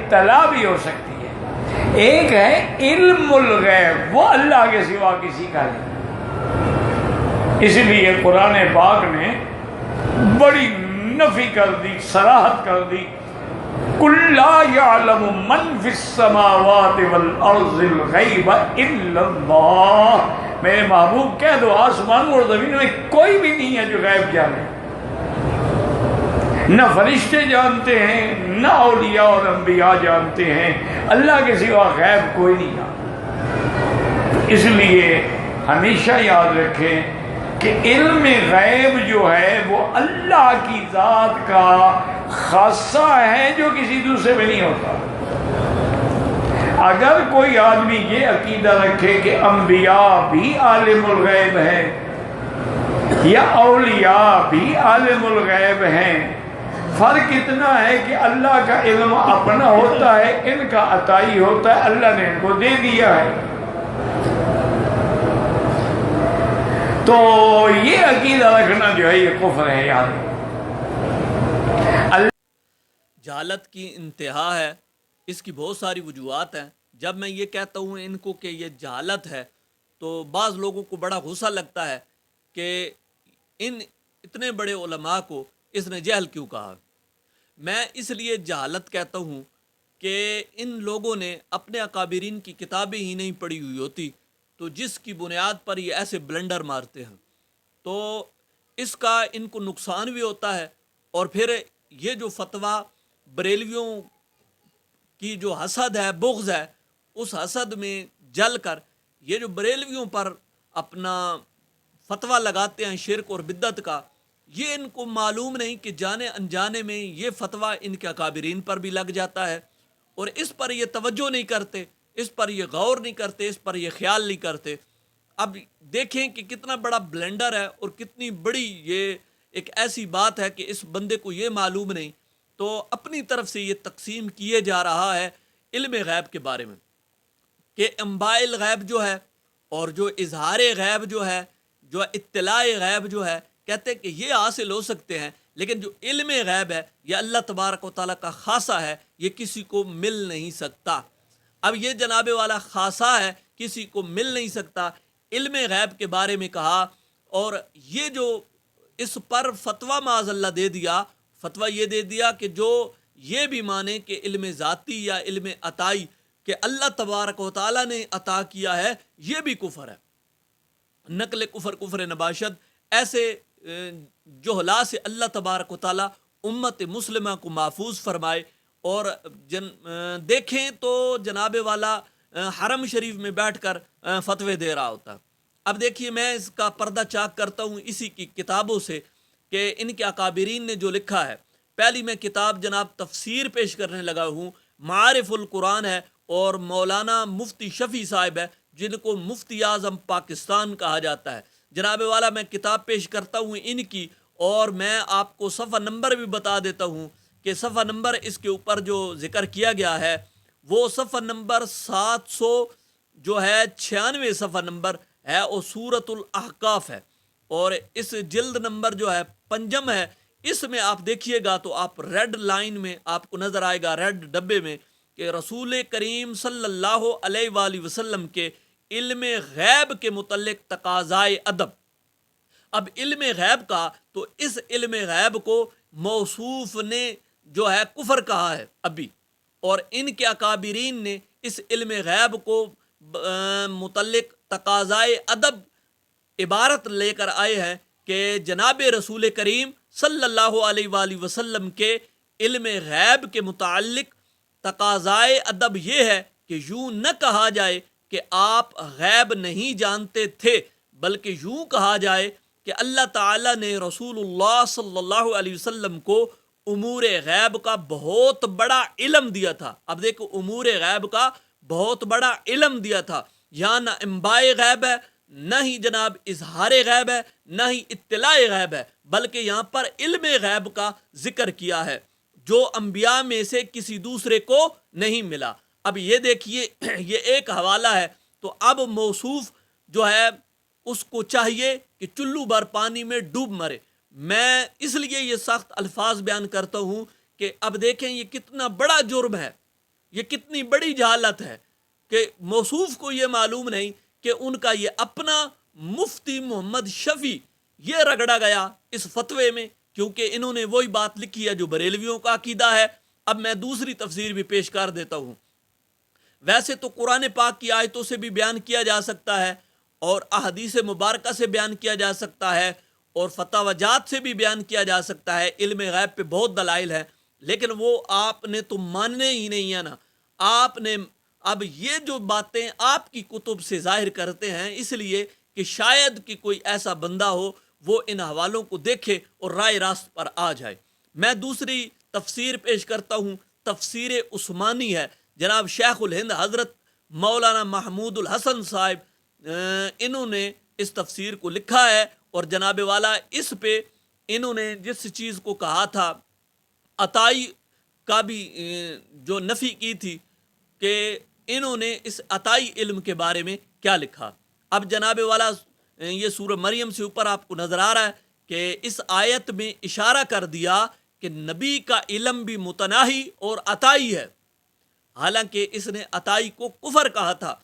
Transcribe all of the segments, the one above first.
اطلاع بھی ہو سکتی ہے، ایک ہے علم الغیب، وہ اللہ کے سوا کسی کا نہیں۔ اس لیے قرآن پاک نے بڑی نفی کر دی، صراحت کر دی، قُل لَا يَعْلَمُ مَنْ فِي السَّمَاوَاتِ وَالْأَرْضِ الْغَيْبَ إِلَّا اللَّهُ، میرے محبوب کہہ دو آسمانوں اور زمین میں کوئی بھی نہیں ہے جو غیب جانے، نہ فرشتے جانتے ہیں، نہ اولیاء اور انبیاء جانتے ہیں، اللہ کے سوا غیب کوئی نہیں جانتا۔ اس لیے ہمیشہ یاد رکھیں کہ علم غیب جو ہے وہ اللہ کی ذات کا خاصہ ہے جو کسی دوسرے میں نہیں ہوتا۔ اگر کوئی آدمی یہ عقیدہ رکھے کہ انبیاء بھی عالم الغیب ہیں یا اولیاء بھی عالم الغیب ہیں، فرق اتنا ہے کہ اللہ کا علم اپنا ہوتا ہے، ان کا عطائی ہوتا ہے، اللہ نے ان کو دے دیا ہے۔ تو یہ عقیدہ رکھنا جو ہے یہ کفر ہے۔ یاد جہالت کی انتہا ہے، اس کی بہت ساری وجوہات ہیں۔ جب میں یہ کہتا ہوں ان کو کہ یہ جہالت ہے تو بعض لوگوں کو بڑا غصہ لگتا ہے کہ ان اتنے بڑے علماء کو اس نے جہل کیوں کہا۔ میں اس لیے جہالت کہتا ہوں کہ ان لوگوں نے اپنے اکابرین کی کتابیں ہی نہیں پڑھی ہوئی ہوتی، تو جس کی بنیاد پر یہ ایسے بلنڈر مارتے ہیں تو اس کا ان کو نقصان بھی ہوتا ہے۔ اور پھر یہ جو فتویٰ بریلویوں کی جو حسد ہے، بغض ہے، اس حسد میں جل کر یہ جو بریلویوں پر اپنا فتویٰ لگاتے ہیں شرک اور بدعت کا، یہ ان کو معلوم نہیں کہ جانے انجانے میں یہ فتویٰ ان کے اکابرین پر بھی لگ جاتا ہے، اور اس پر یہ توجہ نہیں کرتے، اس پر یہ غور نہیں کرتے، اس پر یہ خیال نہیں کرتے۔ اب دیکھیں کہ کتنا بڑا بلنڈر ہے اور کتنی بڑی یہ ایک ایسی بات ہے کہ اس بندے کو یہ معلوم نہیں، تو اپنی طرف سے یہ تقسیم کیے جا رہا ہے علم غیب کے بارے میں کہ انباء الغیب جو ہے اور جو اظہار غیب جو ہے، جو اطلاع غیب جو ہے، کہتے ہیں کہ یہ حاصل ہو سکتے ہیں، لیکن جو علم غیب ہے یہ اللہ تبارک و تعالیٰ کا خاصہ ہے، یہ کسی کو مل نہیں سکتا۔ اب یہ جناب والا خاصہ ہے، کسی کو مل نہیں سکتا، علم غیب کے بارے میں کہا، اور یہ جو اس پر فتویٰ معاذ اللہ دے دیا، فتویٰ یہ دے دیا کہ جو یہ بھی مانے کہ علم ذاتی یا علم عطائی کہ اللہ تبارک و تعالیٰ نے عطا کیا ہے، یہ بھی کفر ہے، نقل کفر، کفر نباشد۔ ایسے جہلا سے اللہ تبارک و تعالیٰ امت مسلمہ کو محفوظ فرمائے۔ اور دیکھیں تو جناب والا حرم شریف میں بیٹھ کر فتوے دے رہا ہوتا۔ اب دیکھیے میں اس کا پردہ چاک کرتا ہوں اسی کی کتابوں سے کہ ان کے اکابرین نے جو لکھا ہے۔ پہلی میں کتاب جناب تفسیر پیش کرنے لگا ہوں، معارف القرآن ہے، اور مولانا مفتی شفیع صاحب ہے جن کو مفتی اعظم پاکستان کہا جاتا ہے۔ جناب والا میں کتاب پیش کرتا ہوں ان کی، اور میں آپ کو صفحہ نمبر بھی بتا دیتا ہوں کہ صفحہ نمبر اس کے اوپر جو ذکر کیا گیا ہے وہ صفحہ نمبر 700 جو ہے 96 صفحہ نمبر ہے، اور سورۃ الاحقاف ہے، اور اس جلد نمبر جو ہے 5 ہے، اس میں آپ دیکھیے گا تو آپ ریڈ لائن میں آپ کو نظر آئے گا، ریڈ ڈبے میں، کہ رسول کریم صلی اللہ علیہ وآلہ وسلم کے علم غیب کے متعلق تقاضائے ادب۔ اب علم غیب کا تو اس علم غیب کو موصوف نے جو ہے کفر کہا ہے ابھی، اور ان کے اکابرین نے اس علم غیب کو متعلق تقاضائے ادب عبارت لے کر آئے ہیں کہ جناب رسول کریم صلی اللہ علیہ وآلہ وسلم کے علم غیب کے متعلق تقاضائے ادب یہ ہے کہ یوں نہ کہا جائے کہ آپ غیب نہیں جانتے تھے، بلکہ یوں کہا جائے کہ اللہ تعالیٰ نے رسول اللہ صلی اللہ علیہ وسلم کو امور غیب کا بہت بڑا علم دیا تھا۔ اب دیکھو، امور غیب کا بہت بڑا علم دیا تھا، یہاں نہ انباء غیب ہے، نہ ہی جناب اظہار غیب ہے، نہ ہی اطلاع غیب ہے، بلکہ یہاں پر علم غیب کا ذکر کیا ہے جو انبیاء میں سے کسی دوسرے کو نہیں ملا۔ اب یہ دیکھیے، یہ ایک حوالہ ہے، تو اب موصوف جو ہے اس کو چاہیے کہ چلو بھر پانی میں ڈوب مرے۔ میں اس لیے یہ سخت الفاظ بیان کرتا ہوں کہ اب دیکھیں یہ کتنا بڑا جرم ہے یہ کتنی بڑی جہالت ہے کہ موصوف کو یہ معلوم نہیں کہ ان کا یہ اپنا مفتی محمد شفیع یہ رگڑا گیا اس فتوے میں، کیونکہ انہوں نے وہی بات لکھی ہے جو بریلویوں کا عقیدہ ہے۔ اب میں دوسری تفسیر بھی پیش کر دیتا ہوں۔ ویسے تو قرآن پاک کی آیتوں سے بھی بیان کیا جا سکتا ہے، اور احادیث مبارکہ سے بیان کیا جا سکتا ہے، اور فتاوی جات سے بھی بیان کیا جا سکتا ہے۔ علم غیب پہ بہت دلائل ہیں، لیکن وہ آپ نے تو ماننے ہی نہیں ہے نا۔ آپ نے اب یہ جو باتیں آپ کی کتب سے ظاہر کرتے ہیں، اس لیے کہ شاید کہ کوئی ایسا بندہ ہو وہ ان حوالوں کو دیکھے اور رائے راست پر آ جائے۔ میں دوسری تفسیر پیش کرتا ہوں، تفسیر عثمانی ہے، جناب شیخ الہند حضرت مولانا محمود الحسن صاحب انہوں نے اس تفسیر کو لکھا ہے، اور جناب والا اس پہ انہوں نے جس چیز کو کہا تھا عطائی کا بھی جو نفی کی تھی، کہ انہوں نے اس عطائی علم کے بارے میں کیا لکھا۔ اب جناب والا یہ سورہ مریم سے اوپر آپ کو نظر آ رہا ہے کہ اس آیت میں اشارہ کر دیا کہ نبی کا علم بھی متناہی اور عطائی ہے، حالانکہ اس نے عطائی کو کفر کہا تھا۔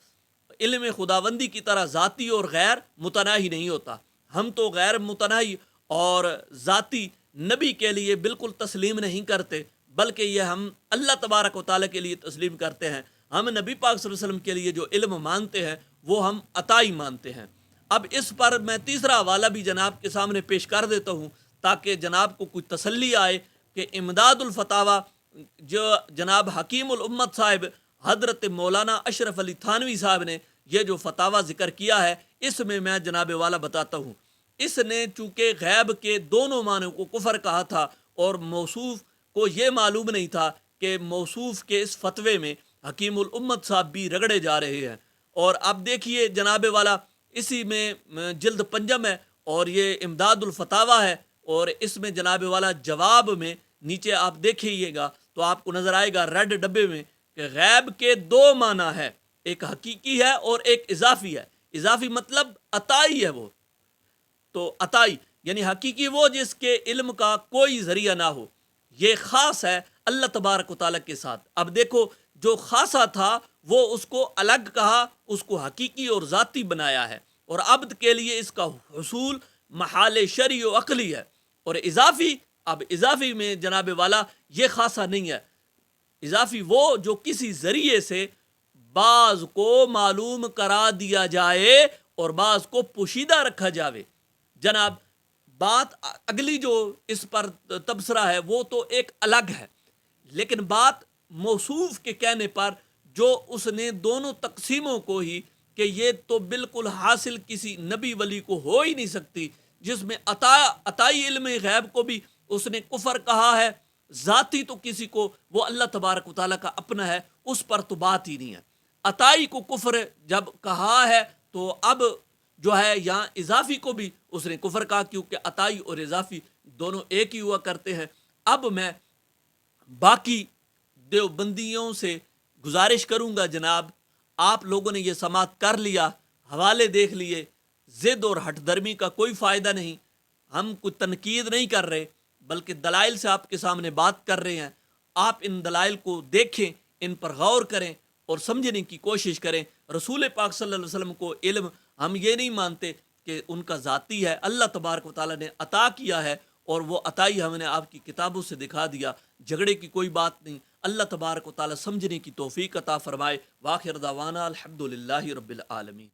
علم خداوندی کی طرح ذاتی اور غیر متناہی نہیں ہوتا۔ ہم تو غیر متناہی اور ذاتی نبی کے لیے بالکل تسلیم نہیں کرتے، بلکہ یہ ہم اللہ تبارک و تعالیٰ کے لیے تسلیم کرتے ہیں۔ ہم نبی پاک صلی اللہ علیہ وسلم کے لیے جو علم مانتے ہیں وہ ہم عطائی مانتے ہیں۔ اب اس پر میں تیسرا حوالہ بھی جناب کے سامنے پیش کر دیتا ہوں، تاکہ جناب کو کوئی تسلی آئے کہ امداد الفتاویٰ جو جناب حکیم الامت صاحب حضرت مولانا اشرف علی تھانوی صاحب نے یہ جو فتاویٰ ذکر کیا ہے، اس میں جناب والا بتاتا ہوں۔ اس نے چونکہ غیب کے دونوں معنوں کو کفر کہا تھا، اور موصوف کو یہ معلوم نہیں تھا کہ موصوف کے اس فتوے میں حکیم الامت صاحب بھی رگڑے جا رہے ہیں۔ اور اب دیکھیے جناب والا اسی میں جلد پنجم ہے، اور یہ امداد الفتاویٰ ہے، اور اس میں جناب والا جواب میں نیچے آپ دیکھیے گا تو آپ کو نظر آئے گا ریڈ ڈبے میں کہ غیب کے دو معنی ہے، ایک حقیقی ہے اور ایک اضافی ہے۔ اضافی مطلب عطائی ہے، وہ تو عطائی یعنی حقیقی وہ جس کے علم کا کوئی ذریعہ نہ ہو، یہ خاص ہے اللہ تبارک و تعالیٰ کے ساتھ۔ اب دیکھو جو خاصا تھا وہ اس کو الگ کہا، اس کو حقیقی اور ذاتی بنایا ہے، اور عبد کے لیے اس کا حصول محال شرعی و عقلی ہے۔ اور اضافی، اب اضافی میں جناب والا یہ خاصا نہیں ہے، اضافی وہ جو کسی ذریعے سے بعض کو معلوم کرا دیا جائے اور بعض کو پوشیدہ رکھا جاوے۔ جناب بات اگلی جو اس پر تبصرہ ہے وہ تو ایک الگ ہے، لیکن بات موصوف کے کہنے پر جو اس نے دونوں تقسیموں کو ہی کہ یہ تو بالکل حاصل کسی نبی ولی کو ہو ہی نہیں سکتی، جس میں عطائی علم غیب کو بھی اس نے کفر کہا ہے، ذاتی تو کسی کو وہ اللہ تبارک و تعالیٰ کا اپنا ہے، اس پر تو بات ہی نہیں ہے۔ عطائی کو کفر جب کہا ہے تو اب جو ہے یہاں اضافی کو بھی اس نے کفر کہا، کیونکہ عطائی اور اضافی دونوں ایک ہی ہوا کرتے ہیں۔ اب میں باقی دیوبندیوں سے گزارش کروں گا، جناب آپ لوگوں نے یہ سماعت کر لیا، حوالے دیکھ لیے، ضد اور ہٹ درمی کا کوئی فائدہ نہیں، ہم کوئی تنقید نہیں کر رہے بلکہ دلائل سے آپ کے سامنے بات کر رہے ہیں۔ آپ ان دلائل کو دیکھیں، ان پر غور کریں اور سمجھنے کی کوشش کریں۔ رسول پاک صلی اللہ علیہ وسلم کو علم ہم یہ نہیں مانتے کہ ان کا ذاتی ہے، اللہ تبارک و تعالیٰ نے عطا کیا ہے، اور وہ عطائی ہم نے آپ کی کتابوں سے دکھا دیا، جھگڑے کی کوئی بات نہیں۔ اللہ تبارک و تعالیٰ سمجھنے کی توفیق عطا فرمائے۔ وآخر دعوانا الحمدللہ رب العالمین۔